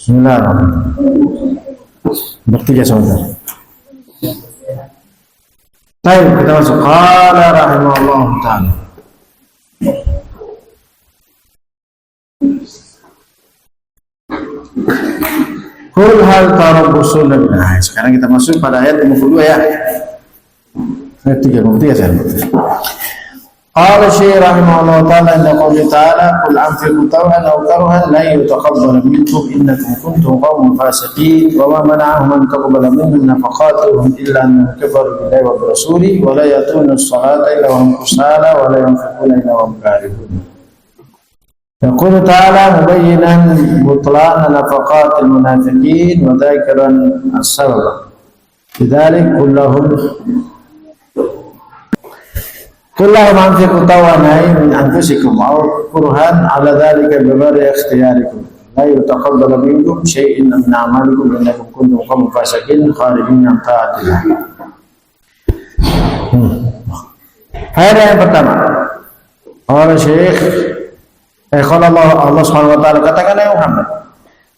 Bismillahirrahmanirrahim. Bertiga sebentar. Baik, kita masuk. Qala rahimahullah ta'ala. Qul hal tarabbusuna. Nah, sekarang kita masuk pada ayat 52 ya. Ayat 33 saya. Qala Syekh rahimahullah ta'ala inna qawli ta'ala qul anfiqu taw'an aw karhan la yutaqabbalu minkum innakum kuntum qawman fasiqin wa ma mana'ahum an taqabbala minhum nafaqatuhum illa an kafaru billahi wa birasulihi wa la yatuna as-salata illa wa hum kusala wa la yunfiquna illa wa hum karihun. Yaqulu ta'ala mubayyinan butlana nafaqatil munafiqin wa dhakiran as-sabab bidzalik kullahum Kullahu anfiqu tawanai min anfusikum aw kurhan ala dhalika bi ghairi ikhtiyarikum la yutaqabbalu minkum shay'in min a'malikum innakum kuntum qawman fasiqin kharijin an ta'atillah. Ayat yang pertama. Oleh Syekh kalau Allah Subhanahu wa taala katakan ya Muhammad,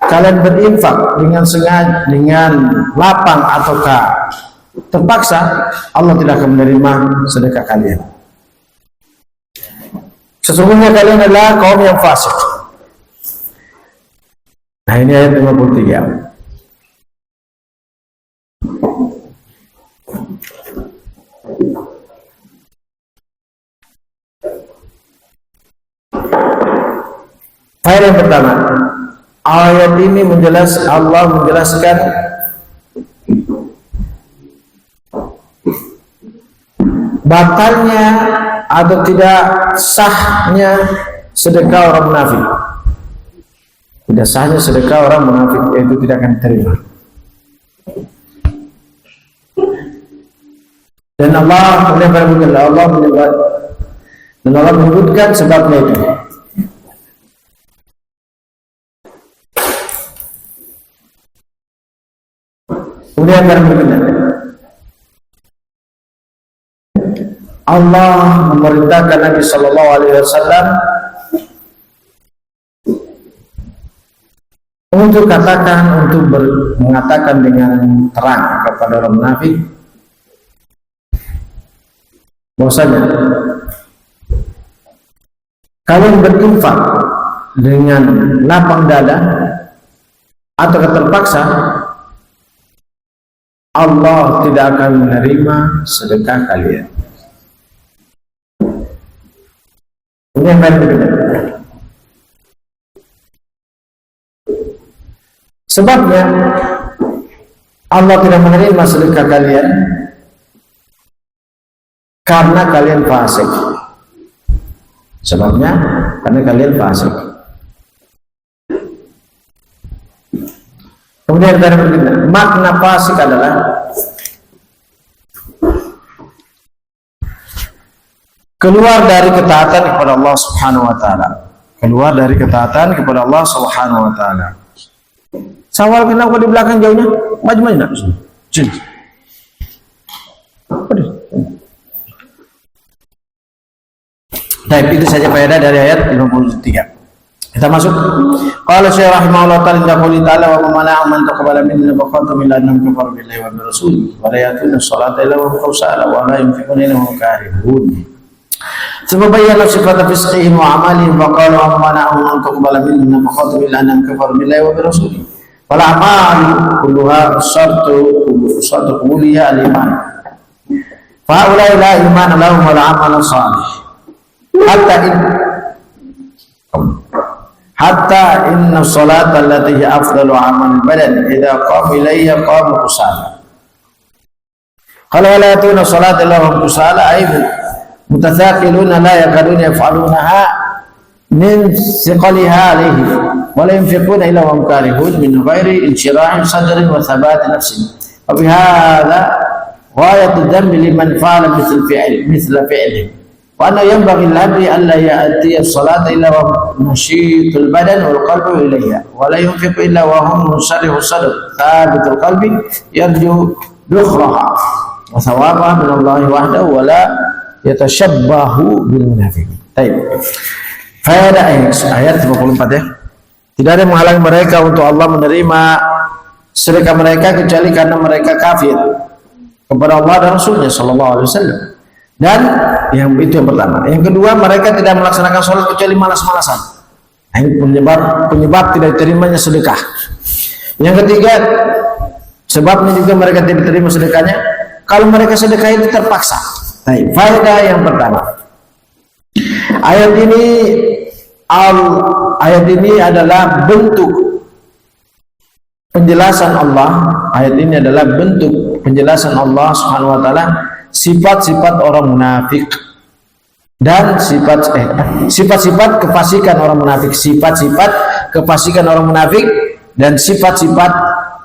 kalian berinfak dengan sengaja, dengan lapang ataukah terpaksa, Allah tidak akan menerima sedekah kalian. Sesungguhnya kalian adalah kaum yang fasik. Nah, ini ayat 53. Ayat yang pertama, ayat ini Allah menjelaskan batalnya atau tidak sahnya sedekah orang munafik. Tidak sahnya sedekah orang munafik, yaitu tidak akan diterima. Dan Allah menyebutkan sebabnya itu. Kemudian berikutnya Allah memerintahkan Nabi Sallallahu Alaihi Wasallam untuk mengatakan dengan terang kepada orang munafik bahwasanya kalian berinfak dengan lapang dada atau terpaksa, Allah tidak akan menerima sedekah kalian. Sebabnya Allah tidak menerima sedekah kalian karena kalian fasik. Sebabnya karena kalian fasik. Kemudian makna fasik adalah keluar dari ketaatan kepada Allah Subhanahu wa taala. Keluar dari ketaatan kepada Allah Subhanahu wa taala. Sawal kenapa di belakang jauhnya? Maju nak. Sini. Baik, itu saja faedah dari ayat 53. Kita masuk. Qala Syekh rahimahullah ta'ala wa mana'u man taqabbala minna nafaqatan illa annahum kafaru billahi wa bi rasulihi wa la yatuna as-salata illa wa hum kusala wa la yunfiquna illa wa hum karihun. Sebabayana sifat fisqihim wa amalihim wa qalu amana'u an tuqbala minna nafaqatu illa annahum kafaru billahi wa bi rasulihi wal a'malu kulluha syartu qawliya al-iman fa ulai la iman lahum wal amal salih hatta inna salata allati hiya afdalu amal badan idza qama ilayha qama kusala qala la yatuna salata illa hum kusala aibu mutathaqiluna la yakaduna yaf'alunaha min thiqaliha alayhi wa la yunfiquna illa wa hum karihun min ghairi inshirahi sadrin wa thabati nafsin wa bihadha ghayatu dhanbi liman fa'ala mithla fi'lihi wa anna yanbaghi al-abdi an la ya'ti as-salata illa wa nashitul badan wal qalbu ilayha wa la yunfiqu illa wa hum munsharih as-sadr thabitul qalbi yarju dukhraha wa thawabaha min Allah wahdahu wa la yatashabbahu bil munafiqin. Baik. Faedah ayat 54 ya. Tidak ada yang menghalangi mereka untuk Allah menerima sedekah mereka kecuali karena mereka kafir kepada Allah dan Rasulnya Sallallahu Alaihi Wasallam. Dan yang itu yang pertama. Yang kedua, mereka tidak melaksanakan sholat kecuali malas-malasan. Ini penyebab tidak diterimanya sedekah. Yang ketiga, sebabnya juga mereka tidak diterima sedekahnya kalau mereka sedekah itu terpaksa. Baik, faedah yang pertama. Ayat ini adalah bentuk penjelasan Allah. Ayat ini adalah bentuk penjelasan Allah Subhanahu wa taala sifat-sifat orang munafik dan sifat-sifat kefasikan orang munafik, sifat-sifat kefasikan orang munafik dan sifat-sifat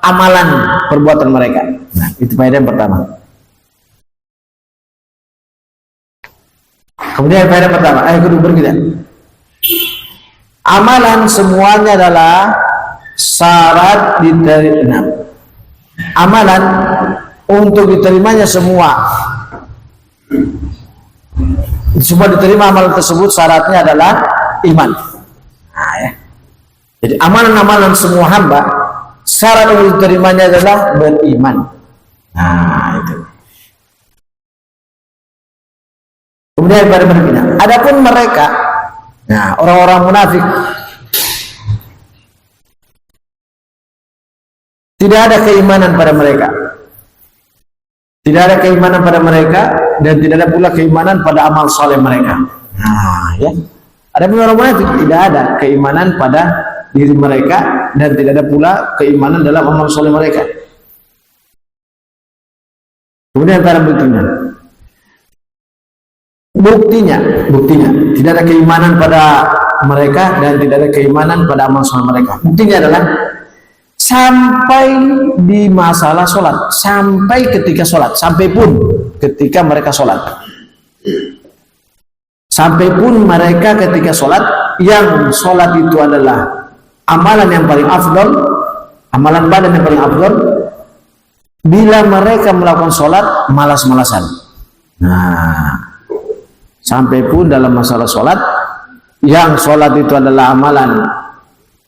amalan perbuatan mereka. Nah, itu faedah yang pertama. Kemudian faedah pertama, ayat kedua berikutnya. Amalan semuanya adalah syarat diterima. Amalan untuk diterimanya semua diterima amalan tersebut syaratnya adalah iman. Nah, ya. Jadi amalan-amalan semua hamba syarat untuk diterimanya adalah beriman. Nah, itu. Kemudian pada berikutnya, adapun mereka, nah orang-orang munafik, tidak ada keimanan pada mereka. Tidak ada keimanan pada mereka dan tidak ada pula keimanan pada amal soleh mereka. Nah, ya. Ada orang munafik tidak ada keimanan pada diri mereka dan tidak ada pula keimanan dalam amal soleh mereka. Kemudian para buktinya tidak ada keimanan pada mereka dan tidak ada keimanan pada amal soleh mereka. Buktinya adalah sampai di masalah sholat, sampai ketika sholat, sampai pun ketika mereka sholat, sampai pun mereka ketika sholat, yang sholat itu adalah amalan yang paling afdol, amalan badan yang paling afdol. Bila mereka melakukan sholat malas-malasan, nah sampai pun dalam masalah sholat, yang sholat itu adalah amalan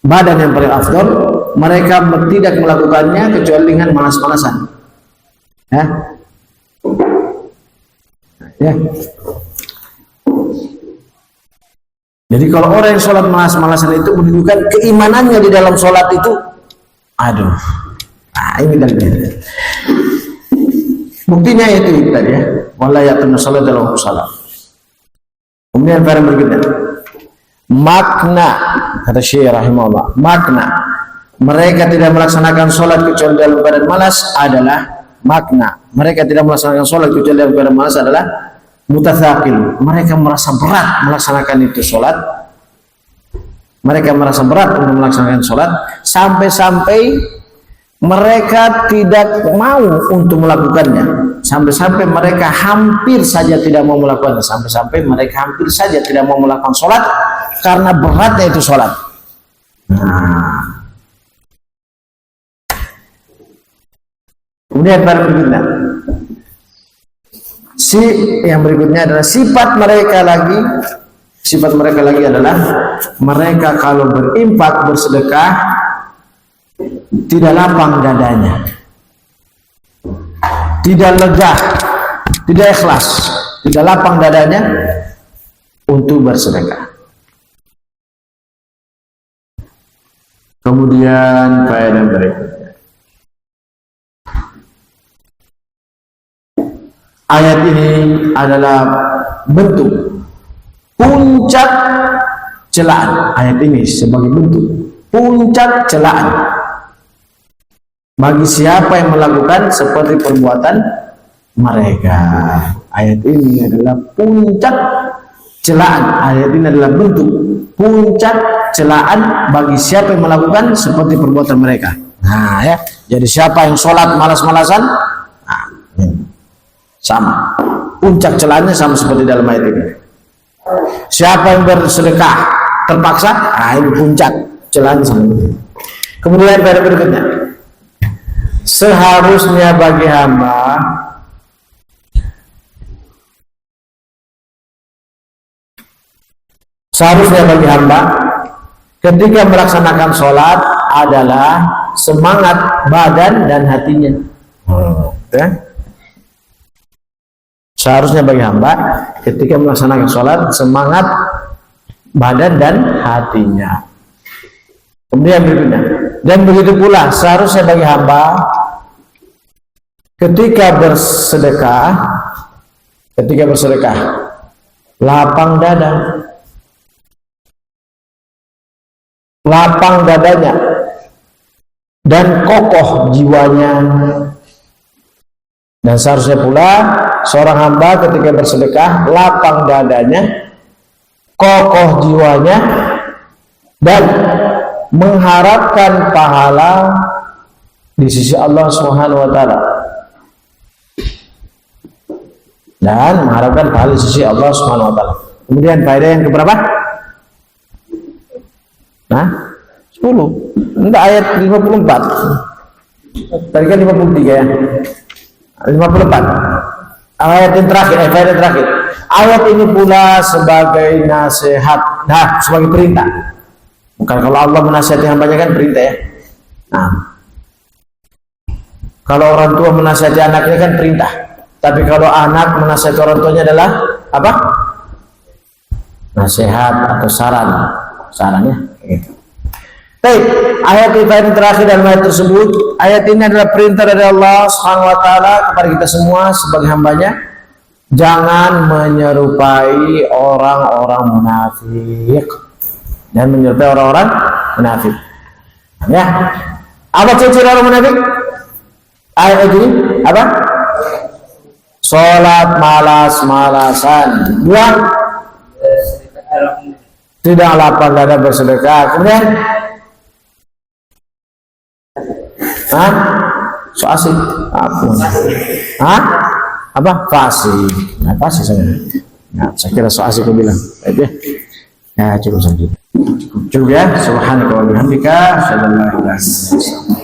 badan yang paling afdol, mereka tidak melakukannya kecuali dengan malas-malasan. Ya. Ya. Jadi kalau orang yang sholat malas-malasan itu menunjukkan keimanannya di dalam sholat itu, aduh, nah ini dalilnya. Buktinya itu tadi ya, wala yaqimna shalat dalam salat. Kemudian para berikutnya, makna kata Syekh rahimahullah, makna mereka tidak melaksanakan sholat kecuali dalam keadaan malas adalah makna mereka tidak melaksanakan sholat kecuali dalam keadaan malas adalah mutatsaqil. Mereka merasa berat melaksanakan itu sholat. Mereka merasa berat untuk melaksanakan sholat sampai-sampai mereka tidak mau untuk melakukannya. Sampai-sampai mereka hampir saja tidak mau melakukannya. Sampai-sampai mereka hampir saja tidak mau melakukan sholat karena beratnya itu sholat. Nah. Kemudian berikutnya, yang berikutnya adalah sifat mereka lagi adalah mereka kalau berinfak bersedekah tidak lapang dadanya, tidak lega, tidak ikhlas, tidak lapang dadanya untuk bersedekah. Kemudian faedah berikutnya, ayat ini adalah bentuk puncak celaan. Ayat ini sebagai bentuk puncak celaan bagi siapa yang melakukan seperti perbuatan mereka. Ayat ini adalah puncak celaan. Ayat ini adalah bentuk puncak celaan bagi siapa yang melakukan seperti perbuatan mereka. Nah ya, jadi siapa yang sholat malas-malasan, nah, sama puncak celahnya sama seperti dalam ayat ini. Siapa yang bersedekah terpaksa, nah ini puncak celahnya sama. Kemudian pada berikutnya, seharusnya bagi hamba ketika melaksanakan sholat adalah semangat badan dan hatinya. Seharusnya bagi hamba ketika melaksanakan sholat semangat badan dan hatinya. Kemudian berikutnya, dan begitu pula seharusnya bagi hamba ketika bersedekah lapang dadanya dan kokoh jiwanya. Dan seharusnya pula seorang hamba ketika bersedekah lapang dadanya, kokoh jiwanya, dan mengharapkan pahala di sisi Allah Subhanahu wa taala. Dan mengharapkan pahala di sisi Allah Subhanahu wa taala. Kemudian faedah yang keberapa? Nah, 10. Enggak, ayat 54. Tadi kan 53 ya. 54. Ayat yang terakhir, faedah terakhir. Ayat ini pula sebagai nasihat, sebagai perintah. Bukan kalau Allah menasihati hambanya kan perintah ya. Nah, kalau orang tua menasihati anaknya kan perintah. Tapi kalau anak menasihati orang tuanya adalah apa? Nasihat atau saran. Sarannya gitu. Baik, ayat yang terakhir dalam ayat tersebut, ayat ini adalah perintah dari Allah Subhanahu wa taala kepada kita semua sebagai hambanya. Jangan menyerupai orang-orang munafik. Dan menyerupai orang-orang munafik. Ya. Apa ciri orang munafik? Ayat ini apa? Salat malas-malasan. 2. Tidak lapang dada bersedekah. Kemudian so asik apa? Fasih. Nah, fasih saya. Nah, saya kira so asik aku bilang. Baik ya. Ya, cukup saja. Cukup ya. Subhanaka wa bihamdika, asyhadu an la ilaha illa anta.